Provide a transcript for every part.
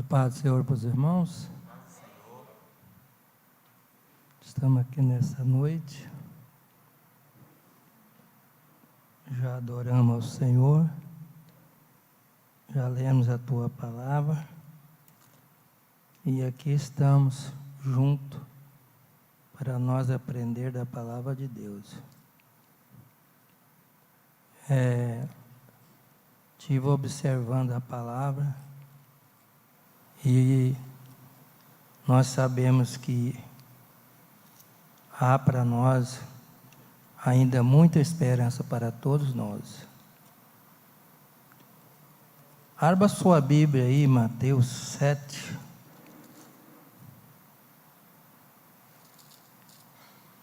A paz do Senhor para os irmãos. Estamos aqui nessa noite. Já adoramos ao Senhor. Já lemos a Tua palavra. E aqui estamos juntos para nós aprender da palavra de Deus. Estive observando a palavra e nós sabemos que há para nós ainda muita esperança para todos nós. Abra sua Bíblia aí, Mateus 7.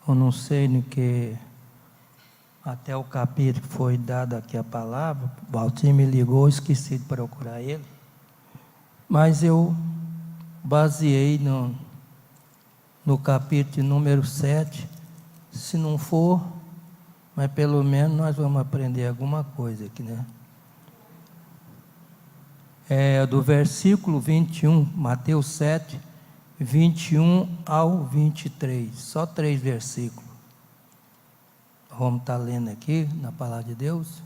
Eu não sei no que até o capítulo que foi dado aqui a palavra. O Valtinho me ligou, esqueci de procurar ele. Mas eu baseei no capítulo número 7. Se não for, mas pelo menos nós vamos aprender alguma coisa aqui, né? Do versículo 21, Mateus 7, 21 ao 23. Só 3 versículos. Vamos estar lendo aqui na palavra de Deus.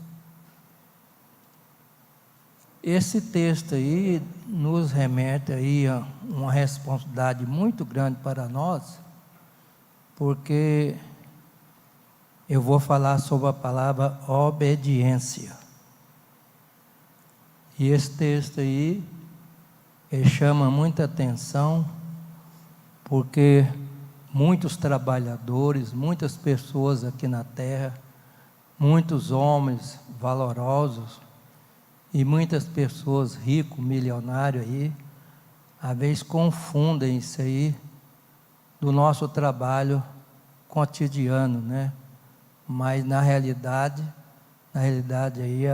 Esse texto aí nos remete aí a uma responsabilidade muito grande para nós, porque eu vou falar sobre a palavra obediência. E esse texto aí, ele chama muita atenção, porque muitos trabalhadores, muitas pessoas aqui na terra, muitos homens valorosos, e muitas pessoas ricos, milionários aí, às vezes confundem isso aí do nosso trabalho cotidiano, né? Mas na realidade aí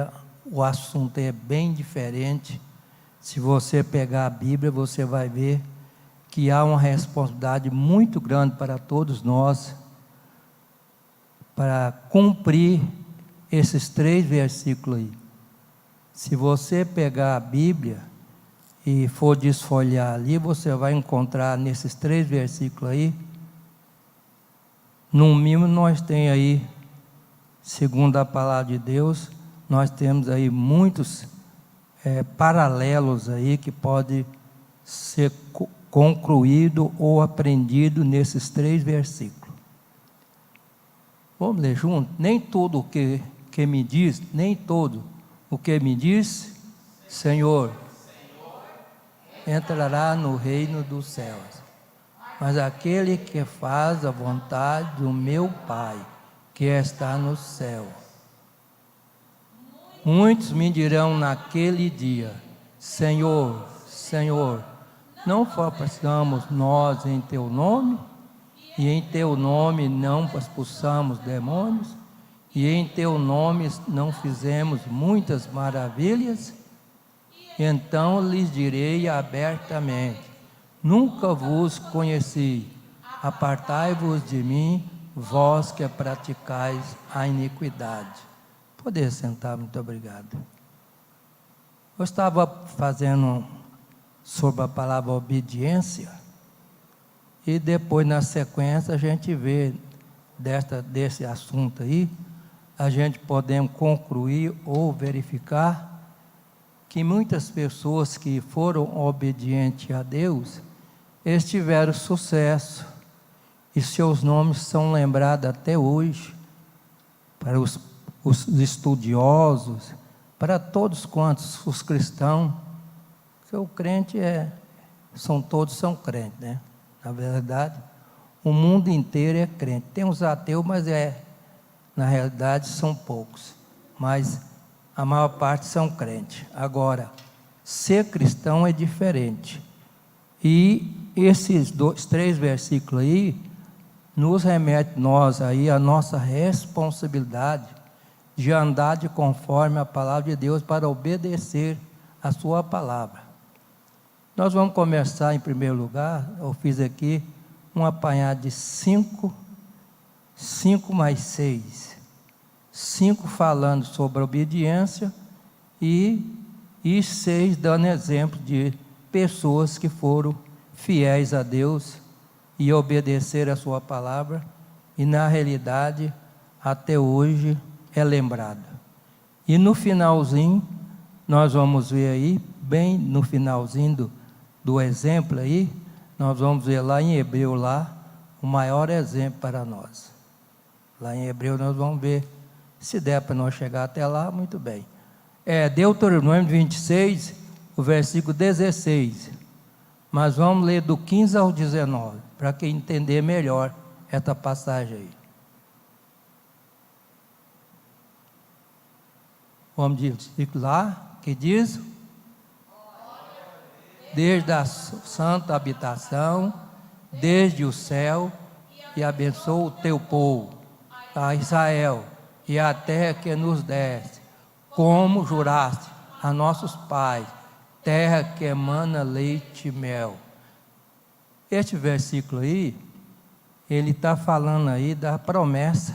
o assunto é bem diferente. Se você pegar a Bíblia, você vai ver que há uma responsabilidade muito grande para todos nós para cumprir esses 3 versículos aí. Se você pegar a Bíblia e for desfolhar ali, você vai encontrar nesses 3 versículos aí, no mínimo nós temos aí, segundo a palavra de Deus, nós temos aí muitos paralelos aí que podem ser concluído ou aprendido nesses 3 versículos. Vamos ler junto? Nem todo o que me diz, nem todo o que me diz, Senhor, entrará no reino dos céus, mas aquele que faz a vontade do meu Pai, que está no céu. Muitos me dirão naquele dia, Senhor, Senhor, não façamos nós em Teu nome, e em Teu nome não expulsamos demônios, e em Teu nome não fizemos muitas maravilhas? Então lhes direi abertamente, nunca vos conheci, apartai-vos de mim, vós que praticais a iniquidade. Poder sentar, muito obrigado. Eu estava fazendo sobre a palavra obediência, e depois na sequência a gente vê desse assunto aí, a gente podemos concluir ou verificar que muitas pessoas que foram obedientes a Deus, eles tiveram sucesso, e seus nomes são lembrados até hoje, para os estudiosos, para todos quantos, os cristãos, porque o crente todos são crentes, né? Na verdade, o mundo inteiro é crente. Tem os ateus, mas na realidade são poucos, mas a maior parte são crentes. Agora, ser cristão é diferente, e esses 3 versículos aí, nos remete nós aí a nossa responsabilidade de andar de conforme a palavra de Deus para obedecer a sua palavra. Nós vamos começar em primeiro lugar, eu fiz aqui um apanhado de 5 mais 6. 5 falando sobre a obediência e 6 dando exemplo pessoas que foram fiéis a Deus e obedeceram a sua palavra, e na realidade, até hoje, é lembrada. E no finalzinho, nós vamos ver aí, bem no finalzinho do exemplo aí, nós vamos ver lá em Hebreu, lá, o maior exemplo para nós. Lá em Hebreu nós vamos ver, se der para nós chegar até lá, muito bem. Deuteronômio 26, o versículo 16. Mas vamos ler do 15 ao 19, para quem entender melhor essa passagem aí. Vamos dizer lá, que diz: desde a santa habitação, desde o céu, e abençoa o teu povo, a Israel, e a terra que nos deste, como juraste a nossos pais, terra que emana leite e mel. Este versículo aí, ele está falando aí da promessa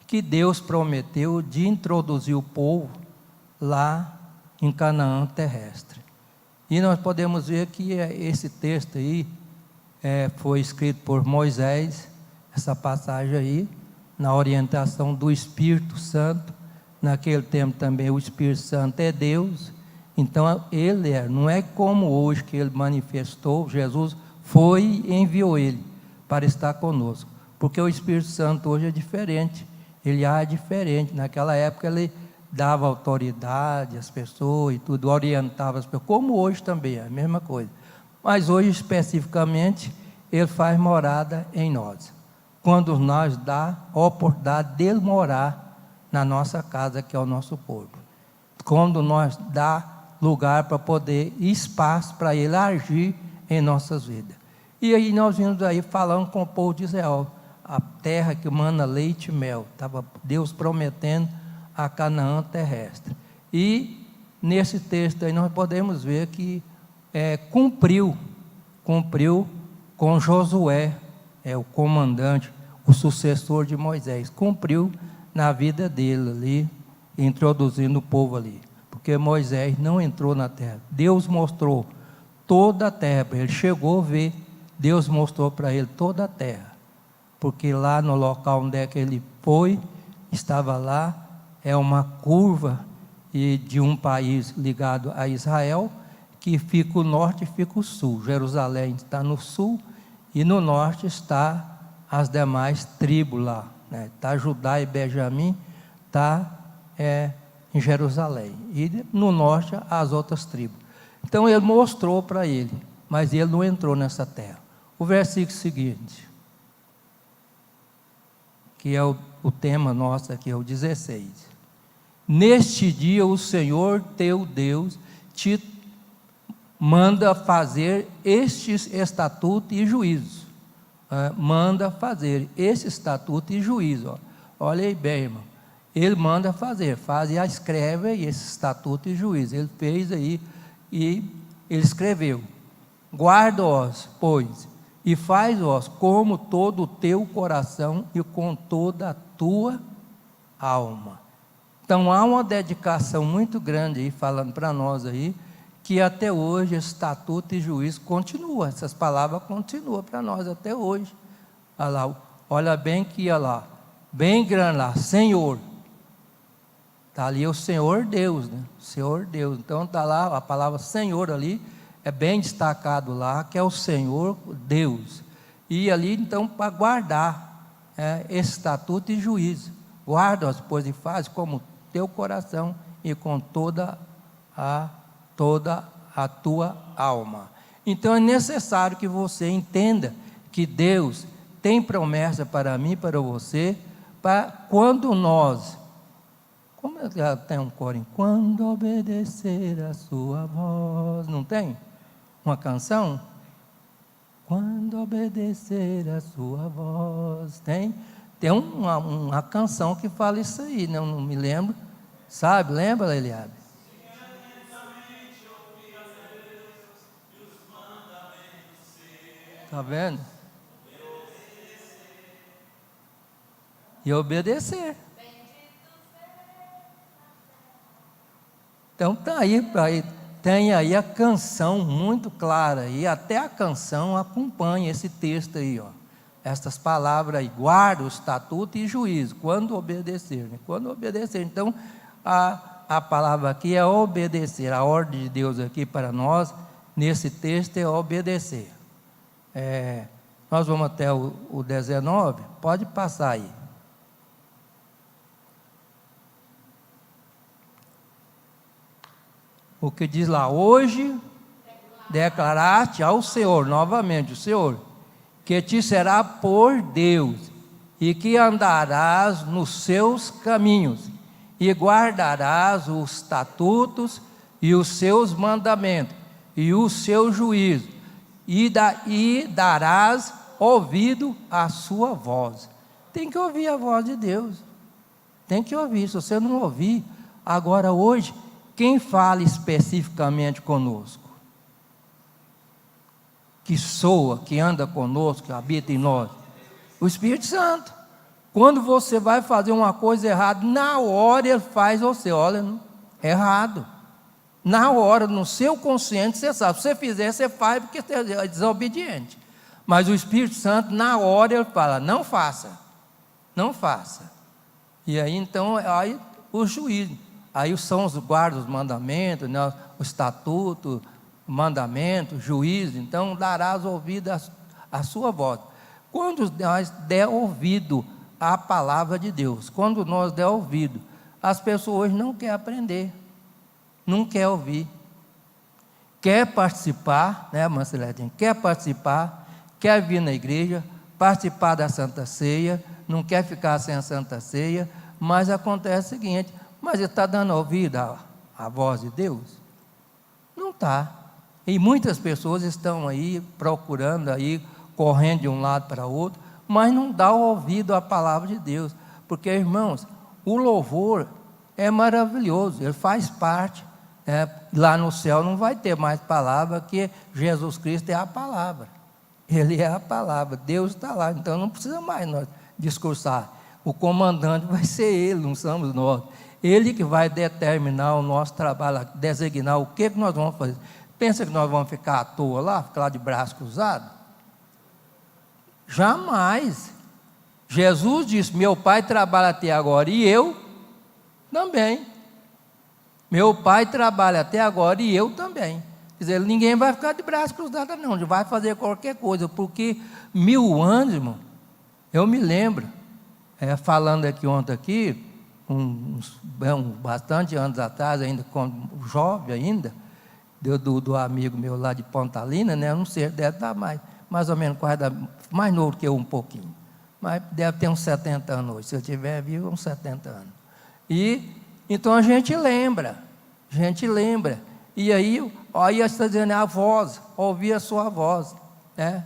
que Deus prometeu de introduzir o povo lá em Canaã terrestre. E nós podemos ver que esse texto aí foi escrito por Moisés, essa passagem aí, na orientação do Espírito Santo. Naquele tempo também o Espírito Santo é Deus, então ele não é como hoje que ele manifestou, Jesus foi e enviou ele para estar conosco, porque o Espírito Santo hoje é diferente, ele é diferente. Naquela época ele dava autoridade às pessoas e tudo, orientava as pessoas, como hoje também é a mesma coisa, mas hoje especificamente ele faz morada em nós, quando nós dá a oportunidade dele morar na nossa casa, que é o nosso corpo, quando nós dá lugar para poder, espaço para ele agir em nossas vidas. E aí nós vimos aí falando com o povo de Israel, a terra que mana leite e mel, estava Deus prometendo a Canaã terrestre. E nesse texto aí nós podemos ver que cumpriu com Josué, o comandante, o sucessor de Moisés, cumpriu na vida dele ali, introduzindo o povo ali, porque Moisés não entrou na terra, Deus mostrou toda a terra para ele, chegou a ver, Deus mostrou para ele toda a terra, porque lá no local onde é que ele foi, estava lá, uma curva de um país ligado a Israel, que fica o norte e fica o sul. Jerusalém está no sul, e no norte está as demais tribos lá, está Judá e Benjamim, está em Jerusalém, e no norte as outras tribos. Então ele mostrou para ele, mas ele não entrou nessa terra. O versículo seguinte, que é o tema nosso aqui, é o 16. Neste dia o Senhor teu Deus te manda fazer estes estatutos e juízos. Manda fazer esse estatuto e juízo. Olha aí bem, irmão. Ele manda fazer, faz e escreve aí esse estatuto e juízo. Ele fez aí e ele escreveu. Guarda-os, pois, e faz-os como todo o teu coração e com toda a tua alma. Então há uma dedicação muito grande aí, falando para nós aí, que até hoje esse estatuto e juízo continua, essas palavras continuam para nós até hoje. Olha lá, olha bem que olha lá, bem grande lá, Senhor, está ali o Senhor Deus, Senhor Deus, então está lá a palavra Senhor ali, é bem destacado lá, que é o Senhor Deus, e ali então para guardar esse estatuto e juízo, guarda-os, pois, e faz como teu coração e com toda a tua alma. Então é necessário que você entenda que Deus tem promessa para mim e para você, para quando nós, como tem um coro, quando obedecer a sua voz, não tem? Uma canção? Quando obedecer a sua voz, tem uma canção que fala isso aí, não me lembro, sabe, lembra, Eliabe? Está vendo? E obedecer. Então está aí, tem aí a canção muito clara, e até a canção acompanha esse texto aí, ó. Estas palavras aí, guarda o estatuto e juízo, quando obedecer, né? Quando obedecer. Então, a palavra aqui é obedecer, a ordem de Deus aqui para nós, nesse texto, é obedecer. Nós vamos até o 19, pode passar aí. O que diz lá, hoje declaraste ao Senhor, novamente, o Senhor, que te será por Deus, e que andarás nos seus caminhos, e guardarás os estatutos, e os seus mandamentos, e o seu juízo, e darás ouvido à sua voz. Tem que ouvir a voz de Deus, tem que ouvir. Se você não ouvir, agora hoje, quem fala especificamente conosco? Que soa, que anda conosco, que habita em nós? O Espírito Santo. Quando você vai fazer uma coisa errada, na hora ele faz você, olha, errado. Na hora, no seu consciente, você sabe. Se você fizer, você faz porque você é desobediente. Mas o Espírito Santo, na hora, ele fala, não faça. Não faça. E aí, então, aí o juízo. Aí são os guardas dos mandamentos, né, o estatuto, o mandamento, juízo. Então, darás ouvido à sua voz. Quando nós der ouvido à palavra de Deus, quando nós der ouvido, as pessoas não querem aprender, não querem ouvir, quer participar, né, Marceledinha? Quer participar, quer vir na igreja, participar da Santa Ceia, não quer ficar sem a Santa Ceia, mas acontece o seguinte, mas ele está dando ouvido à voz de Deus? Não está. E muitas pessoas estão aí procurando, aí, correndo de um lado para outro, mas não dá ouvido à palavra de Deus. Porque, irmãos, o louvor é maravilhoso, ele faz parte. Lá no céu não vai ter mais palavra, que Jesus Cristo é a palavra. Ele é a palavra, Deus está lá, então não precisa mais nós discursar. O comandante vai ser ele, não somos nós. Ele que vai determinar o nosso trabalho, designar o que nós vamos fazer. Pensa que nós vamos ficar à toa lá, ficar lá de braço cruzado? Jamais. Jesus disse, meu Pai trabalha até agora e eu também. Meu Pai trabalha até agora e eu também. Quer dizer, ninguém vai ficar de braço cruzado não, vai fazer qualquer coisa, porque 1000 anos, irmão, eu me lembro, falando ontem bastante anos atrás, ainda como jovem ainda, do amigo meu lá de Pontalina, né? Não sei, deve estar mais ou menos mais novo que eu um pouquinho, mas deve ter uns 70 anos hoje, se eu tiver vivo, uns 70 anos. E então a gente lembra, e aí está dizendo a voz, ouvir a sua voz, né?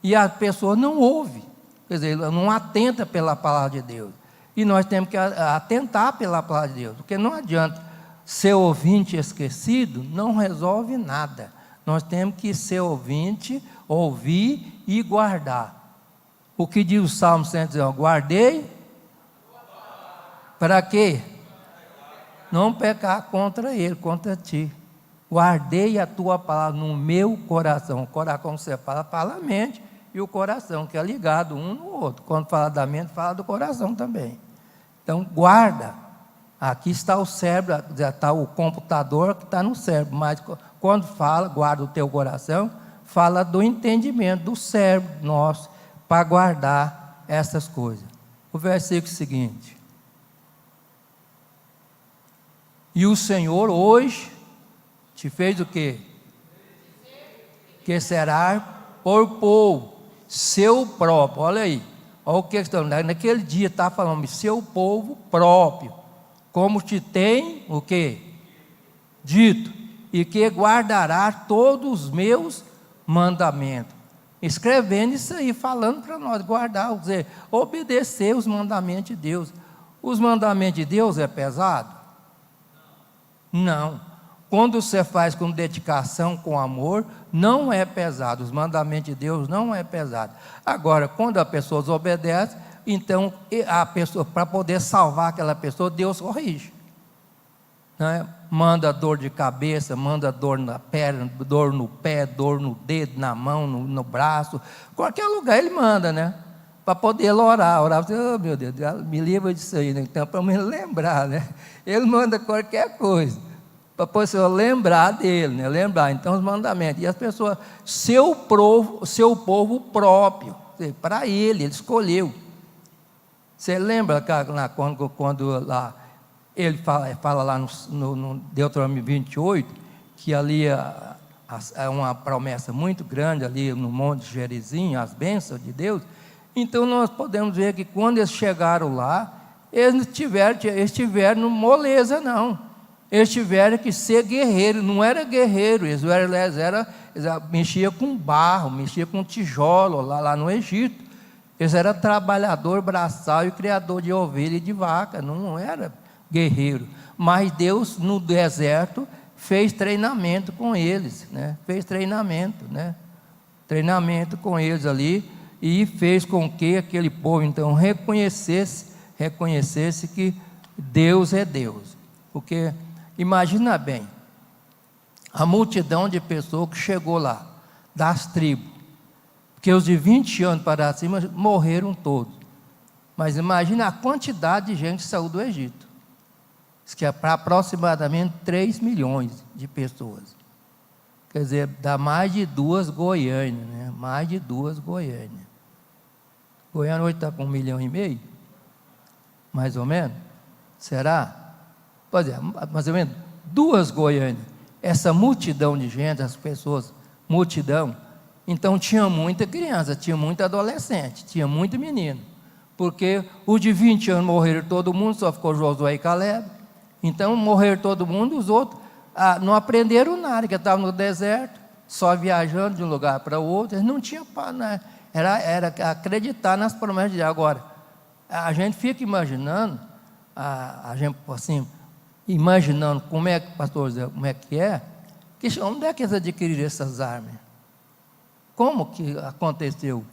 E a pessoa não ouve, quer dizer, não atenta pela palavra de Deus. E nós temos que atentar pela palavra de Deus, porque não adianta ser ouvinte esquecido, não resolve nada. Nós temos que ser ouvinte, ouvir e guardar. O que diz o Salmo 119? Guardei, para quê? Não pecar contra ele, contra ti. Guardei a tua palavra no meu coração. O coração você fala a mente e o coração, que é ligado um no outro. Quando fala da mente, fala do coração também. Então, guarda. Aqui está o cérebro, já está o computador que está no cérebro, mas quando fala, guarda o teu coração, fala do entendimento do cérebro nosso, para guardar essas coisas. O versículo seguinte. E o Senhor hoje te fez o quê? Que será por povo, seu próprio. Olha aí, olha o que estão naquele dia está falando, seu povo próprio, como te tem o quê? Dito, e que guardará todos os meus mandamentos. Escrevendo isso aí, falando para nós, guardar, dizer, obedecer os mandamentos de Deus. Os mandamentos de Deus é pesado? Não. Quando você faz com dedicação, com amor, não é pesado. Os mandamentos de Deus não é pesado. Agora, quando a pessoa desobedece, então a pessoa, para poder salvar aquela pessoa, Deus corrige. né? Manda dor de cabeça, manda dor na perna, dor no pé, dor no dedo, na mão, no braço, qualquer lugar ele manda, né? Para poder orar, oh, meu Deus, me livra disso aí, né? Então, para me lembrar, né? Ele manda qualquer coisa, para a pessoa lembrar dele, né? Lembrar, então, os mandamentos, e as pessoas, seu povo próprio, para ele escolheu. Você lembra quando lá, ele fala lá no Deuteronômio 28, que ali é uma promessa muito grande, ali no Monte Gerizim, as bênçãos de Deus. Então nós podemos ver que quando eles chegaram lá, eles tiveram moleza não, eles tiveram que ser guerreiros, não era guerreiro, eles mexiam com barro, mexiam com tijolo lá no Egito, eles eram trabalhador braçal e criador de ovelha e de vaca, não era guerreiro, mas Deus no deserto fez treinamento com eles, né? Fez treinamento com eles ali, e fez com que aquele povo então reconhecesse que Deus é Deus, porque imagina bem, a multidão de pessoas que chegou lá, das tribos, porque os de 20 anos para cima morreram todos, mas imagina a quantidade de gente que saiu do Egito, que é para aproximadamente 3 milhões de pessoas. Quer dizer, dá mais de 2 Goiânia, né? Mais de 2 Goiânia. Goiânia hoje está com 1,5 milhão, mais ou menos. Será? Pois é, mais ou menos 2 Goiânia. Essa multidão de gente, as pessoas, multidão. Então tinha muita criança, tinha muito adolescente, tinha muito menino. Porque os de 20 anos morreram todo mundo, só ficou Josué e Caleb. Então morreram todo mundo, os outros não aprenderam nada, porque estavam no deserto, só viajando de um lugar para o outro, eles não tinham, né? Era acreditar nas promessas de Deus. Agora, a gente fica imaginando, a gente assim, imaginando como é que, pastor Zé, como é que onde é que eles adquiriram essas armas? Como que aconteceu?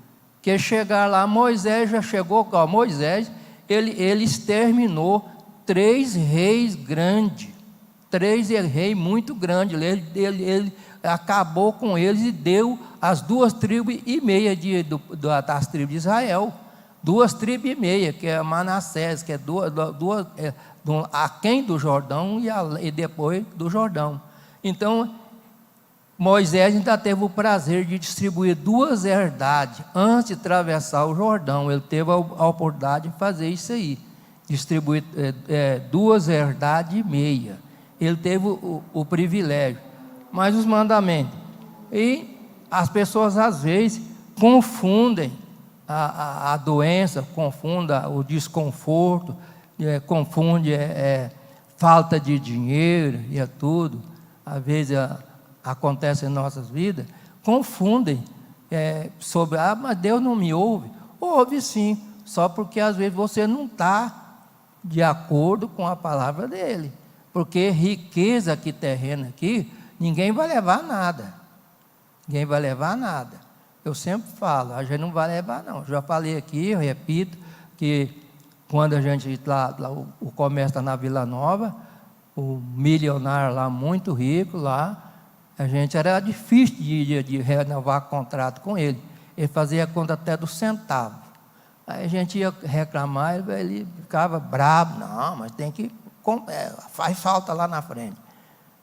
Que chegar lá, Moisés já chegou, Moisés, ele exterminou 3 reis grandes, 3 reis muito grandes, ele acabou com eles e deu as 2,5 tribos das tribos de Israel, 2,5 tribos, que é Manassés, que é aquém do Jordão e depois do Jordão. Então, Moisés ainda teve o prazer de distribuir 2 herdades, antes de atravessar o Jordão, ele teve a oportunidade de fazer isso aí, distribuir 2 herdades e meia, ele teve o privilégio, mas os mandamentos, e as pessoas às vezes confundem a doença, confundem o desconforto, confunde falta de dinheiro e tudo, às vezes acontece em nossas vidas, confundem sobre, mas Deus não me ouve. Ouve sim, só porque às vezes você não está de acordo com a palavra dele, porque riqueza aqui terrena aqui, ninguém vai levar nada, eu sempre falo, a gente não vai levar não, já falei aqui, eu repito, que quando a gente lá o comércio está na Vila Nova, o milionário lá, muito rico lá, a gente era difícil de renovar contrato com ele, ele fazia conta até do centavo. Aí a gente ia reclamar, ele ficava bravo, não, mas tem que, faz falta lá na frente.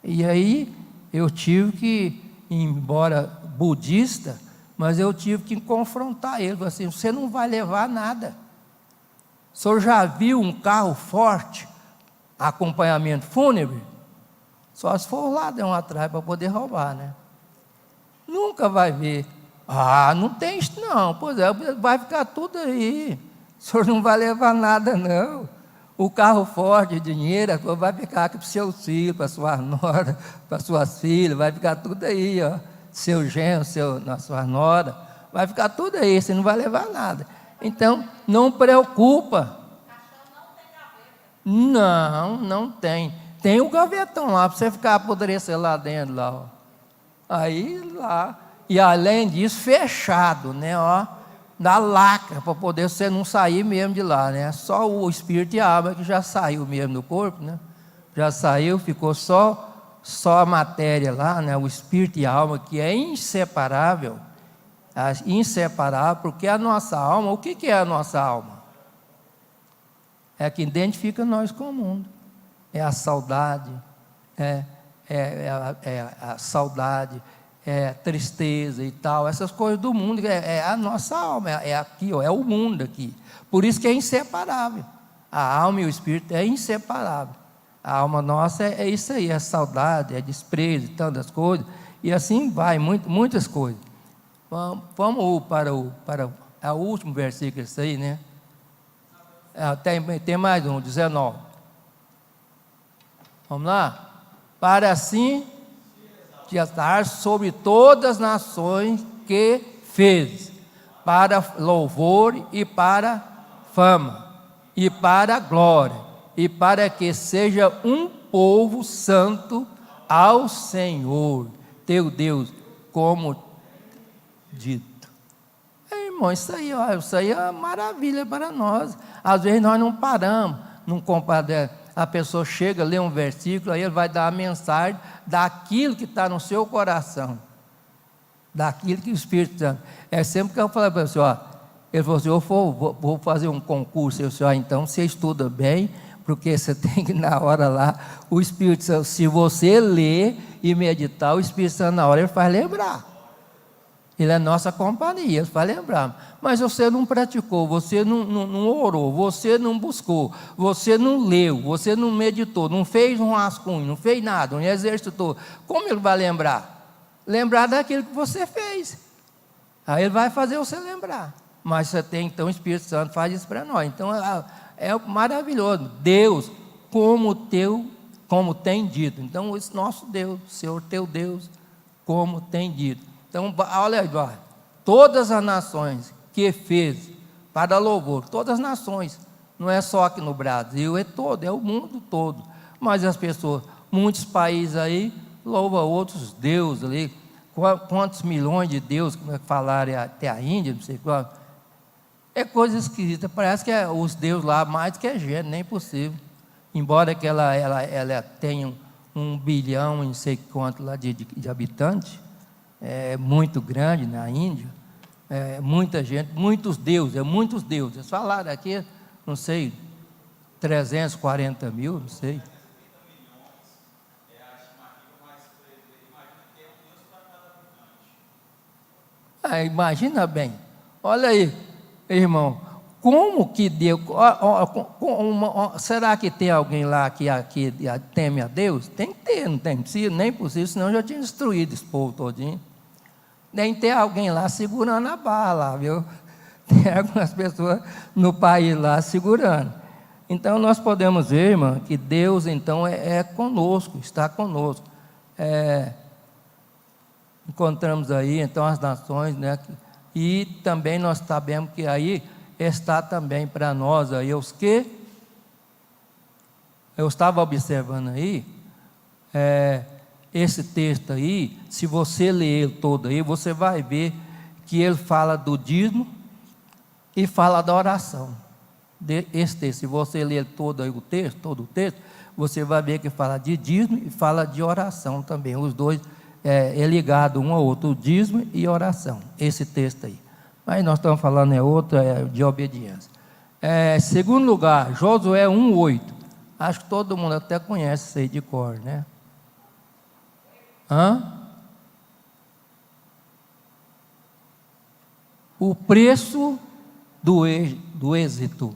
E aí eu tive que, embora budista, mas eu tive que confrontar ele, assim, você não vai levar nada. O senhor já viu um carro forte, acompanhamento fúnebre? Só se for lá de um atrás para poder roubar, né? Nunca vai ver. Não tem isso não, pois vai ficar tudo aí, o senhor não vai levar nada não, o carro forte, dinheiro, vai ficar aqui para os seus filhos, para sua nora, para suas filhas, vai ficar tudo aí, ó, seu genro, na sua nora, vai ficar tudo aí, você não vai levar nada, então não preocupa. Não tem o gavetão lá, para você ficar apodrecer lá dentro, lá, ó. Aí lá, e além disso, fechado, né, ó, da lacra, para poder você não sair mesmo de lá, né, só o espírito e a alma que já saiu mesmo do corpo, né, já saiu, ficou só a matéria lá, né? O espírito e a alma, que é inseparável, porque a nossa alma, o que é a nossa alma? É a que identifica nós com o mundo, é a saudade, é a saudade, é a tristeza e tal, essas coisas do mundo, é a nossa alma, é aqui, ó, é o mundo aqui, por isso que é inseparável, a alma e o espírito é inseparável, a alma nossa é isso aí, é saudade, é desprezo, tantas coisas, e assim vai, muitas coisas. Vamos para o último versículo, isso aí, né? Tem mais um, 19. Vamos lá? Para assim te exaltar sobre todas as nações que fez, para louvor e para fama, e para glória, e para que seja um povo santo ao Senhor, teu Deus, como dito. Irmão, isso aí é maravilha para nós. Às vezes nós não paramos, não compadece. A pessoa chega, lê um versículo, aí ele vai dar a mensagem daquilo que está no seu coração, daquilo que o Espírito Santo. É sempre que eu falo para a pessoa, ele falou assim, eu vou fazer um concurso, eu disse, então você estuda bem, porque você tem que na hora lá, o Espírito Santo, se você ler e meditar, o Espírito Santo na hora ele faz lembrar. Ele é nossa companhia, ele vai lembrar. Mas você não praticou, você não orou, você não buscou, você não leu, você não meditou, não fez um rascunho, não fez nada, não exercitou. Como ele vai lembrar? Lembrar daquilo que você fez. Aí ele vai fazer você lembrar. Mas você tem, então, o Espírito Santo faz isso para nós. Então, é maravilhoso. Deus, como tem dito. Então, esse nosso Deus, Senhor teu Deus, como tem dito. Então, olha aí, todas as nações que fez para louvor, todas as nações, não é só aqui no Brasil, é o mundo todo. Mas as pessoas, muitos países aí, louvam outros deuses ali, quantos milhões de deuses, como é que falaram até a Índia, não sei qual. É coisa esquisita, parece que os deuses lá, mais que a gente, nem possível. Embora que ela tenha 1 bilhão, não sei quanto lá de habitantes, é muito grande na Índia, muita gente, muitos deuses. Eles falaram aqui, não sei, 340 mil, não sei. Imagina bem, olha aí, irmão, como que Deus, será que tem alguém lá que teme a Deus? Tem que ter, não tem possível, nem possível, senão já tinha destruído esse povo todinho. Nem ter alguém lá segurando a barra lá, viu? Tem algumas pessoas no país lá segurando. Então nós podemos ver, irmão, que Deus então é conosco, está conosco. Encontramos aí então as nações, né? E também nós sabemos que aí está também para nós aí os que eu estava observando aí, esse texto aí, se você ler ele todo aí, você vai ver que ele fala do dízimo e fala da oração. Esse texto, se você ler todo o texto, você vai ver que fala de dízimo e fala de oração também. Os dois é ligado um ao outro, o dízimo e oração, esse texto aí. Mas nós estamos falando outro, de obediência. Segundo lugar, Josué 1:8. Acho que todo mundo até conhece isso aí de cor, né? O preço do êxito.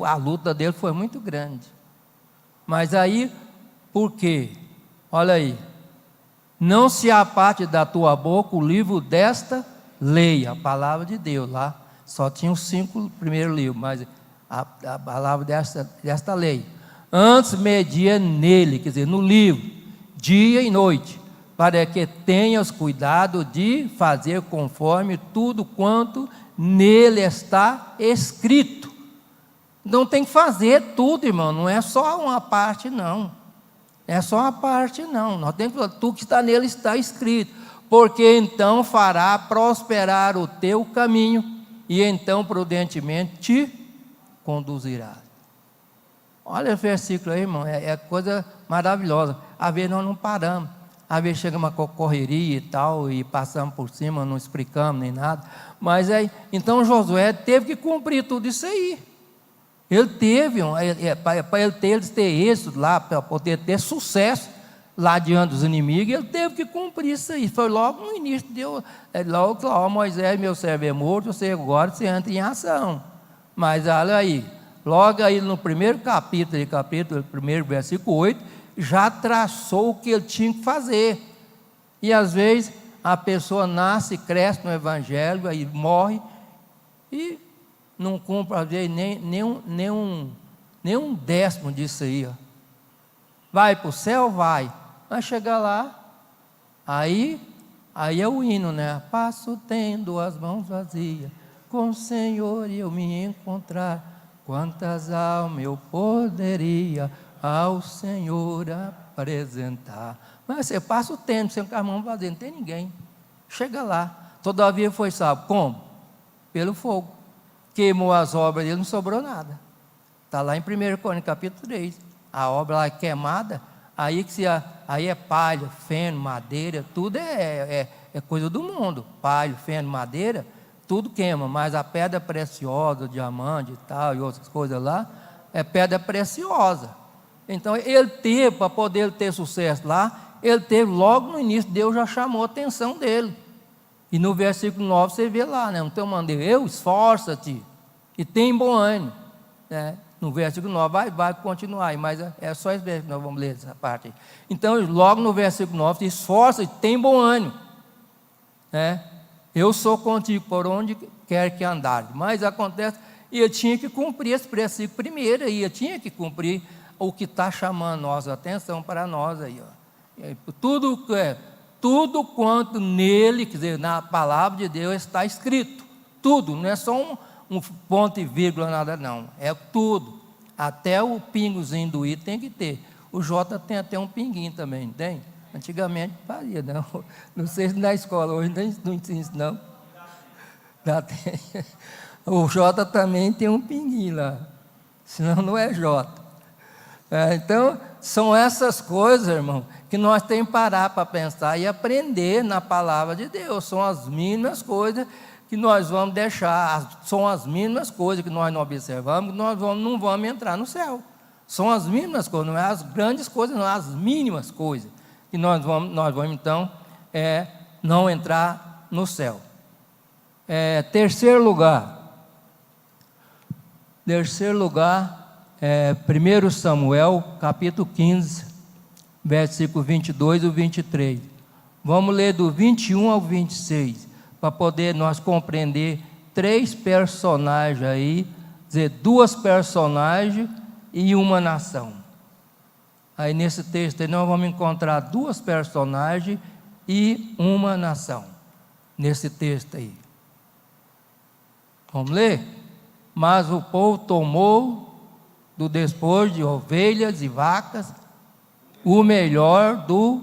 A luta dele foi muito grande. Mas aí, por quê? Olha aí. Não se aparte da tua boca o livro desta lei, a palavra de Deus lá. Só tinha os 5 primeiros livros, mas a palavra desta lei. Antes media nele, quer dizer, no livro, dia e noite, para que tenhas cuidado de fazer conforme tudo quanto nele está escrito. Não tem que fazer tudo, irmão, não é só uma parte, não. É só uma parte, não. Nós temos que falar, tudo que está nele está escrito, porque então fará prosperar o teu caminho, e então prudentemente te conduzirá. Olha o versículo aí, irmão, é coisa maravilhosa. Às vezes nós não paramos, às vezes chega uma correria e tal, e passamos por cima, não explicamos nem nada. Mas então Josué teve que cumprir tudo isso aí. Ele teve, para ele ter êxito lá, para poder ter sucesso lá diante dos inimigos, ele teve que cumprir isso aí. Foi logo no início, logo lá, Moisés, meu servo é morto, você entra em ação. Mas olha aí, logo aí no primeiro capítulo 1, versículo 8, já traçou o que ele tinha que fazer. E às vezes a pessoa nasce, cresce no evangelho, aí morre, e não cumpre, às vezes, nem um décimo disso aí. Ó. Vai para o céu? Vai chegar lá, aí é o hino, né? Passo tendo as mãos vazias, com o Senhor eu me encontrar, quantas almas eu poderia ao Senhor apresentar. Mas você passa o tempo, sem com as mãos vazias, não tem ninguém. Chega lá, todavia foi salvo. Como? Pelo fogo. Queimou as obras dele, não sobrou nada. Está lá em 1 Coríntios capítulo 3. A obra lá é queimada, aí é palha, feno, madeira, tudo é coisa do mundo. Palha, feno, madeira, tudo queima, mas a pedra preciosa, o diamante e tal, e outras coisas lá, é pedra preciosa. Então ele teve, para poder ter sucesso lá, ele teve logo no início, Deus já chamou a atenção dele. E no versículo 9 você vê lá, né? Então eu mandei, esforça-te e tem bom ânimo, né? No versículo 9, vai continuar, mas é só esse versículo que nós vamos ler essa parte aí. Então, logo no versículo 9, esforça e tem bom ânimo, né? Eu sou contigo por onde quer que andares. Mas acontece, e eu tinha que cumprir esse princípio primeiro, e eu tinha que cumprir o que está chamando nossa atenção para nós aí, ó. Tudo quanto nele, quer dizer, na palavra de Deus está escrito, tudo, não é só um ponto e vírgula, nada não, é tudo, até o pingozinho do I tem que ter. O J tem até um pinguinho também, não tem? Antigamente fazia, não sei se na escola hoje não ensina isso não. O J também tem um pinguinho lá, senão não é J. Então, são essas coisas, irmão, que nós temos que parar para pensar e aprender na palavra de Deus. São as mínimas coisas que nós vamos deixar, são as mínimas coisas que nós não observamos, que nós não vamos entrar no céu. São as mínimas coisas, não é as grandes coisas, não é as mínimas coisas que nós vamos então, não entrar no céu. Terceiro lugar, 1 Samuel, capítulo 15, versículo 22 e 23. Vamos ler do 21 ao 26, para poder nós compreender 3 personagens aí, dizer, 2 personagens e uma nação. Aí nesse texto aí nós vamos encontrar 2 personagens e uma nação, nesse texto aí. Vamos ler? Mas o povo tomou do despojo de ovelhas e vacas o melhor do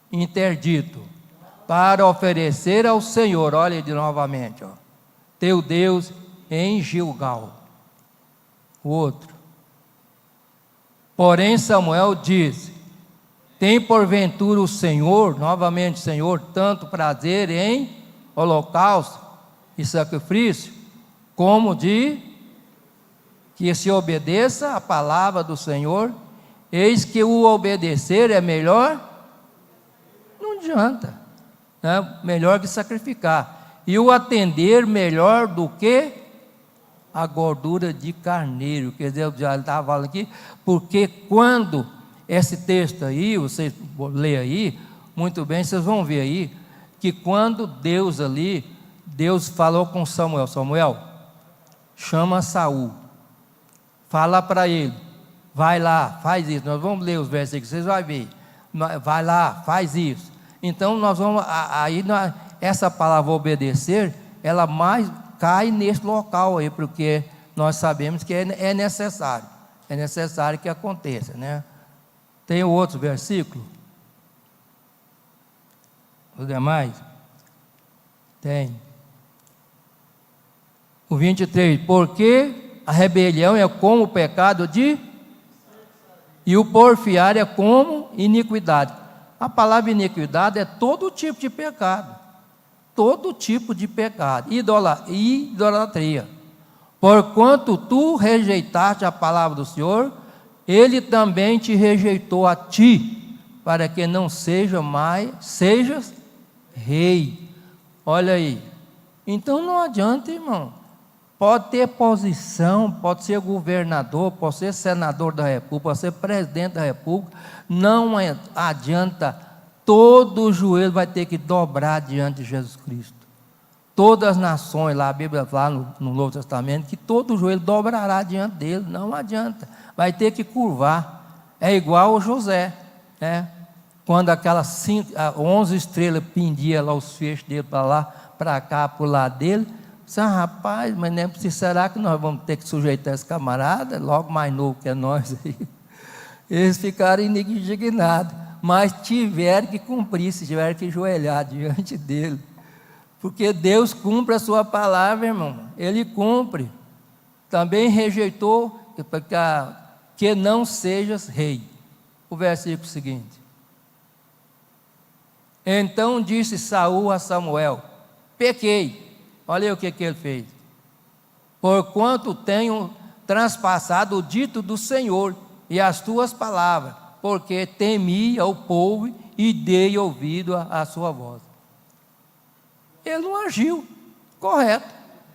interdito, para oferecer ao Senhor, olha de novamente, ó, teu Deus em Gilgal. O outro. Porém Samuel disse, tem porventura o Senhor, novamente Senhor, tanto prazer em holocausto e sacrifício, como de que se obedeça a palavra do Senhor? Eis que o obedecer é melhor, não adianta, né? Melhor que sacrificar, e o atender melhor do que a gordura de carneiro. Quer dizer, eu já estava falando aqui, porque quando esse texto aí, vocês lê aí, muito bem, vocês vão ver aí, que quando Deus falou com Samuel, chama Saul, fala para ele, vai lá, faz isso. Nós vamos ler os versículos, vocês vão ver, vai lá, faz isso. Então nós vamos, essa palavra obedecer, ela mais cai nesse local aí, porque nós sabemos que é necessário que aconteça, né? Tem outro versículo? Os demais? Tem. O 23, porque a rebelião é como o pecado e o porfiar é como iniquidade. A palavra iniquidade é todo tipo de pecado. Todo tipo de pecado. Idolatria. Porquanto tu rejeitaste a palavra do Senhor, Ele também te rejeitou a ti, para que não sejas rei. Olha aí. Então não adianta, irmão. Pode ter posição, pode ser governador, pode ser senador da República, pode ser presidente da República, não adianta, todo joelho vai ter que dobrar diante de Jesus Cristo. Todas as nações, lá a Bíblia fala no Novo Testamento, que todo joelho dobrará diante dele, não adianta, vai ter que curvar. É igual o José, né? Quando aquelas 11 estrelas pendiam lá os feixes dele para lá, para cá, para o lado dele, rapaz, mas nem será que nós vamos ter que sujeitar esse camarada, logo mais novo que nós aí? Eles ficaram indignados, mas tiveram que cumprir, tiveram que ajoelhar diante dele, porque Deus cumpre a sua palavra, irmão, Ele cumpre. Também rejeitou que não sejas rei. O versículo seguinte: então disse Saul a Samuel: pequei. Olha aí o que ele fez. Porquanto tenho transpassado o dito do Senhor e as tuas palavras, porque temi ao povo e dei ouvido à sua voz. Ele não agiu correto.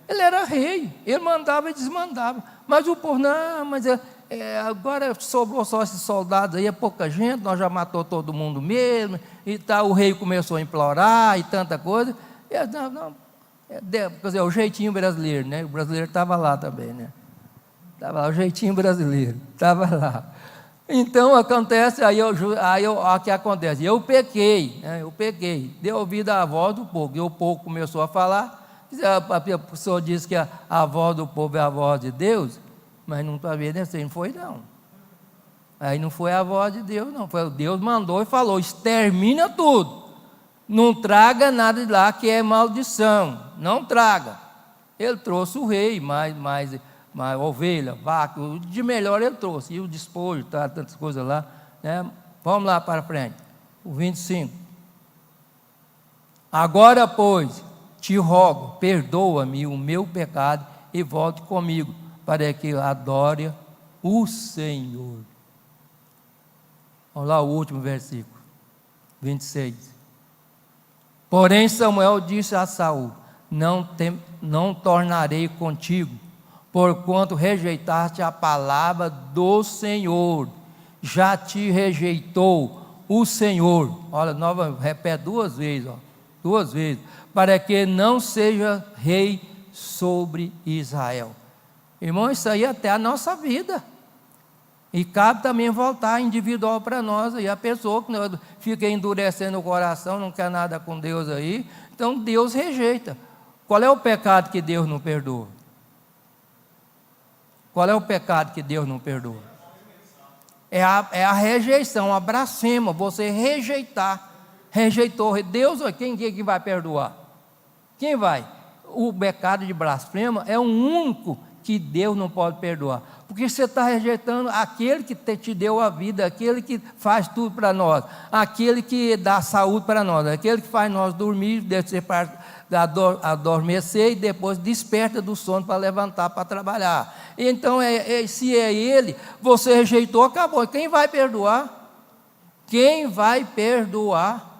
Ele era rei, ele mandava e desmandava. Mas o povo, não, mas agora sobrou só esses soldados aí, é pouca gente, nós já matou todo mundo mesmo, e tal. O rei começou a implorar e tanta coisa. Quer dizer, o jeitinho brasileiro, né? O brasileiro estava lá também, né? Estava lá, o jeitinho brasileiro, estava lá. Então acontece, o que acontece? Eu pequei, dei ouvido à voz do povo, e o povo começou a falar. A pessoa disse que a voz do povo é a voz de Deus, mas não está vendo assim, não foi não. Aí não foi a voz de Deus, não. Foi Deus mandou e falou: extermina tudo. Não traga nada de lá que é maldição, não traga. Ele trouxe o rei, mais ovelha, vaca, o de melhor ele trouxe, e o despojo, tantas coisas lá, né? Vamos lá para frente, o 25. Agora, pois, te rogo, perdoa-me o meu pecado e volte comigo, para que eu adore o Senhor. Vamos lá, o último versículo, 26. Porém Samuel disse a Saul: não tornarei contigo, porquanto rejeitaste a palavra do Senhor. Já te rejeitou o Senhor. Olha, repete duas vezes, para que não seja rei sobre Israel. Irmão, isso aí é até a nossa vida. E cabe também voltar individual para nós. E a pessoa que fica endurecendo o coração, não quer nada com Deus aí, então Deus rejeita. Qual é o pecado que Deus não perdoa? Qual é o pecado que Deus não perdoa? É a rejeição, a blasfema, você rejeitar. Rejeitou Deus, quem vai perdoar? Quem vai? O pecado de blasfema é o único que Deus não pode perdoar, porque você está rejeitando aquele que te deu a vida, aquele que faz tudo para nós, aquele que dá saúde para nós, aquele que faz nós dormir, adormecer e depois desperta do sono para levantar, para trabalhar. Então, se é Ele, você rejeitou, acabou. Quem vai perdoar? Quem vai perdoar?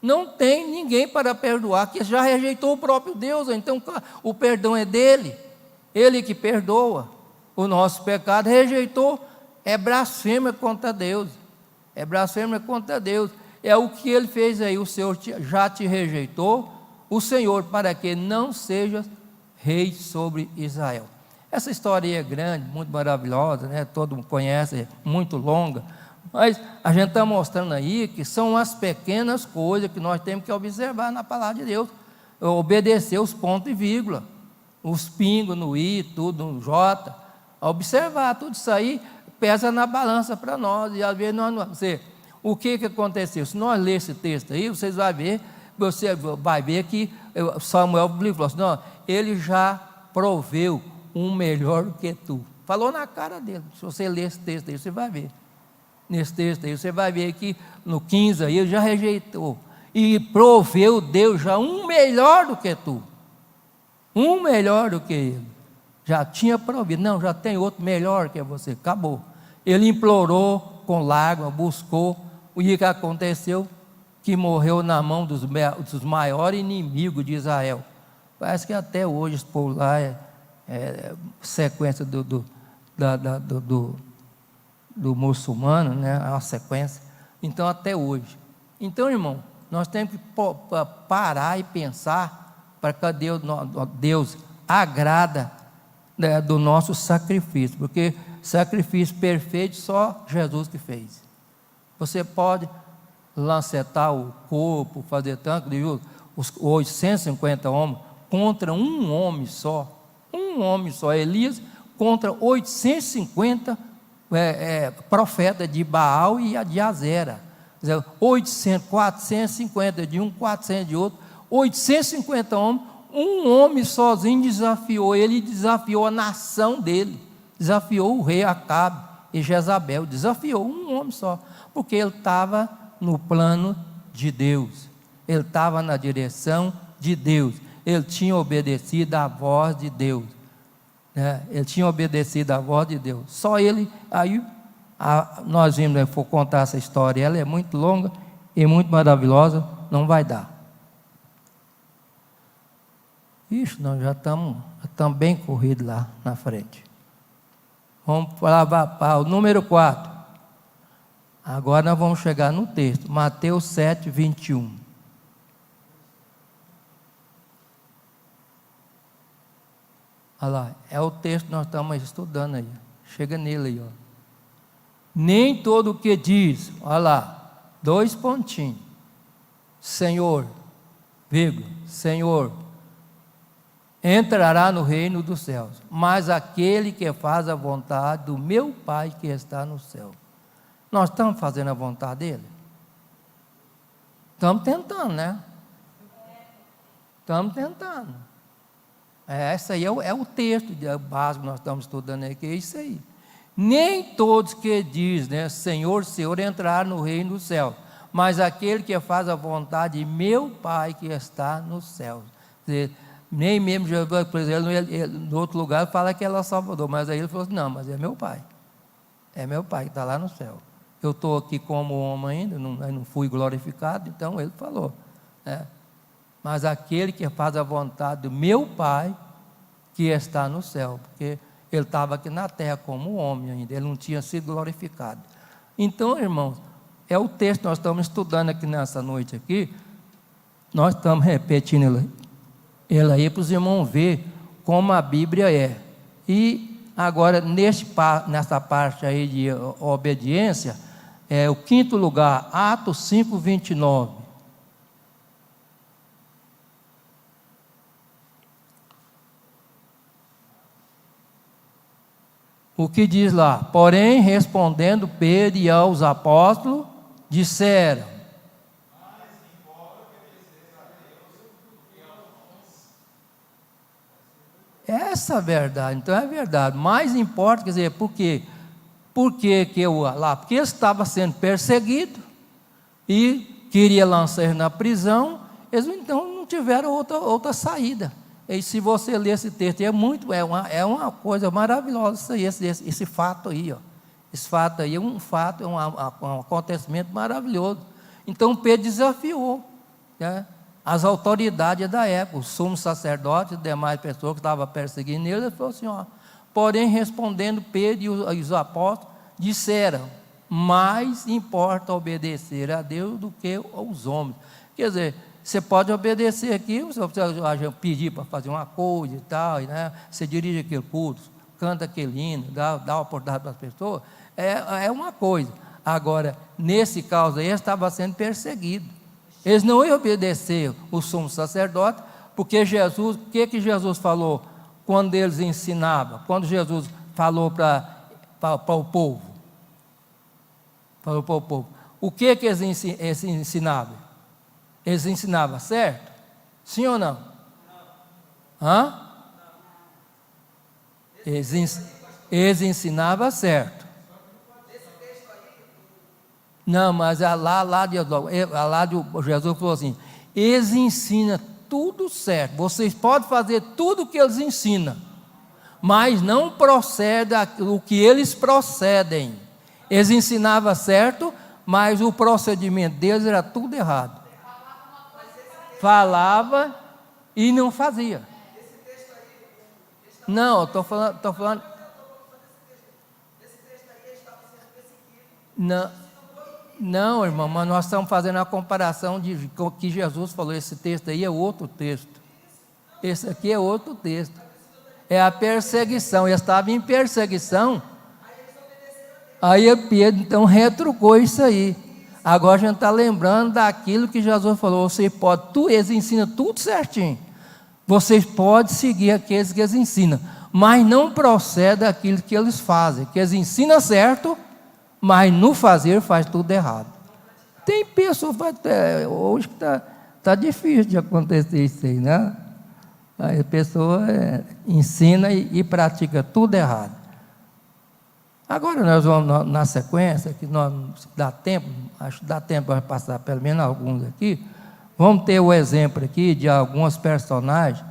Não tem ninguém para perdoar, que já rejeitou o próprio Deus. Então o perdão é dele, Ele que perdoa o nosso pecado. Rejeitou, é blasfêmia contra Deus, é blasfêmia contra Deus. É o que Ele fez aí. O Senhor já te rejeitou, o Senhor, para que não sejas rei sobre Israel. Essa história aí é grande, muito maravilhosa, né? Todo mundo conhece, é muito longa, mas a gente está mostrando aí que são as pequenas coisas que nós temos que observar na palavra de Deus, obedecer os pontos e vírgula, os pingos no I, tudo no J, observar tudo isso aí, pesa na balança para nós. E às vezes nós não sei o que aconteceu. Se nós ler esse texto aí, você vai ver que Samuel falou assim: não, ele já proveu um melhor do que tu. Falou na cara dele. Se você ler esse texto aí, você vai ver. Nesse texto aí, você vai ver que no 15 aí, ele já rejeitou. E proveu Deus já um melhor do que tu. Um melhor do que ele. Já tinha provido. Não, já tem outro melhor que você. Acabou. Ele implorou com lágrimas, buscou. O que aconteceu? Que morreu na mão dos maiores inimigos de Israel. Parece que até hoje esse povo lá sequência do muçulmano, né? É uma sequência. Então, até hoje. Então, irmão, nós temos que parar e pensar para que Deus agrada, né, do nosso sacrifício, porque sacrifício perfeito só Jesus que fez. Você pode lancetar o corpo, fazer tanto de os 850 homens contra um homem só, Elias contra 850 profetas de Baal e de Azera. 800, 450 de um, 400 de outro, 850 homens, um homem sozinho desafiou, ele desafiou a nação dele, desafiou o rei Acabe e Jezabel, desafiou um homem só, porque ele estava no plano de Deus, ele estava na direção de Deus, ele tinha obedecido à voz de Deus, né? Ele tinha obedecido à voz de Deus, só ele. Aí nós vimos, se for contar essa história, ela é muito longa e muito maravilhosa, não vai dar. Ixi, nós já estamos bem corridos lá na frente. Vamos para o número 4. Agora nós vamos chegar no texto, Mateus 7, 21. Olha lá, é o texto que nós estamos estudando aí. Chega nele aí, ó. Nem todo o que diz, olha lá, 2 pontinhos. Senhor, vírgula, Senhor, entrará no reino dos céus, mas aquele que faz a vontade do meu Pai que está no céu. Nós estamos fazendo a vontade dele? Estamos tentando, né? Estamos tentando. Esse aí é o texto básico que nós estamos estudando aqui, é isso aí. Nem todos que dizem, né, Senhor, Senhor, entrar no reino dos céus, mas aquele que faz a vontade de meu Pai que está no céu. Quer dizer, nem mesmo Jesus, por exemplo, no outro lugar fala que ela é Salvador, mas aí ele falou assim, não, mas é meu Pai que está lá no céu. Eu estou aqui como homem ainda, não fui glorificado, então ele falou, né? Mas aquele que faz a vontade do meu Pai que está no céu, porque ele estava aqui na terra como homem ainda, ele não tinha sido glorificado. Então, irmãos, é o texto que nós estamos estudando aqui nessa noite aqui, nós estamos repetindo ele aí para os irmãos ver como a Bíblia é. E agora, nessa parte aí de obediência, o 5º lugar, Atos 5, 29. O que diz lá? Porém, respondendo Pedro e aos apóstolos, disseram: essa é a verdade, então é verdade. Mais importa, quer dizer, por quê? Porque ele estava sendo perseguido e queria lançar ele na prisão, eles então não tiveram outra saída. E se você ler esse texto, é uma coisa maravilhosa esse fato aí, ó. Esse fato aí é um acontecimento maravilhoso. Então Pedro desafiou, né, as autoridades da época, o sumo sacerdote e demais pessoas que estavam perseguindo ele, falou assim, ó, porém respondendo Pedro e os apóstolos, disseram, mais importa obedecer a Deus do que aos homens. Quer dizer, você pode obedecer aqui, você pedir para fazer uma coisa e tal, né? Você dirige aquele culto, canta aquele hino, dá uma oportunidade para as pessoas, é uma coisa. Agora, nesse caso aí, eles estavam sendo perseguidos. Eles não iam obedecer o sumo sacerdote, porque Jesus, o que Jesus falou quando eles ensinavam? Quando Jesus falou para o povo? Falou para o povo. O que eles ensinavam? Eles ensinavam certo? Sim ou não? Hã? Eles ensinavam certo. Não, mas lá Jesus falou assim: eles ensinam tudo certo. Vocês podem fazer tudo o que eles ensinam, mas não procede o que eles procedem. Eles ensinavam certo, mas o procedimento deles era tudo errado. Falava e não fazia. Não, eu estou falando. Não, irmão, mas nós estamos fazendo a comparação de com o que Jesus falou. Esse texto aí é outro texto. Esse aqui é outro texto. É a perseguição. Eles estavam em perseguição. Aí Pedro então retrucou isso aí. Agora a gente está lembrando daquilo que Jesus falou. Você pode, eles ensinam tudo certinho. Vocês podem seguir aqueles que eles ensinam, mas não procede aquilo que eles fazem. Que eles ensinam certo, mas no fazer faz tudo errado. Tem pessoas, hoje está difícil de acontecer isso aí, né? Aí a pessoa ensina e pratica tudo errado. Agora nós vamos na sequência, que nós dá tempo, acho que dá tempo para passar pelo menos alguns aqui. Vamos ter o exemplo aqui de alguns personagens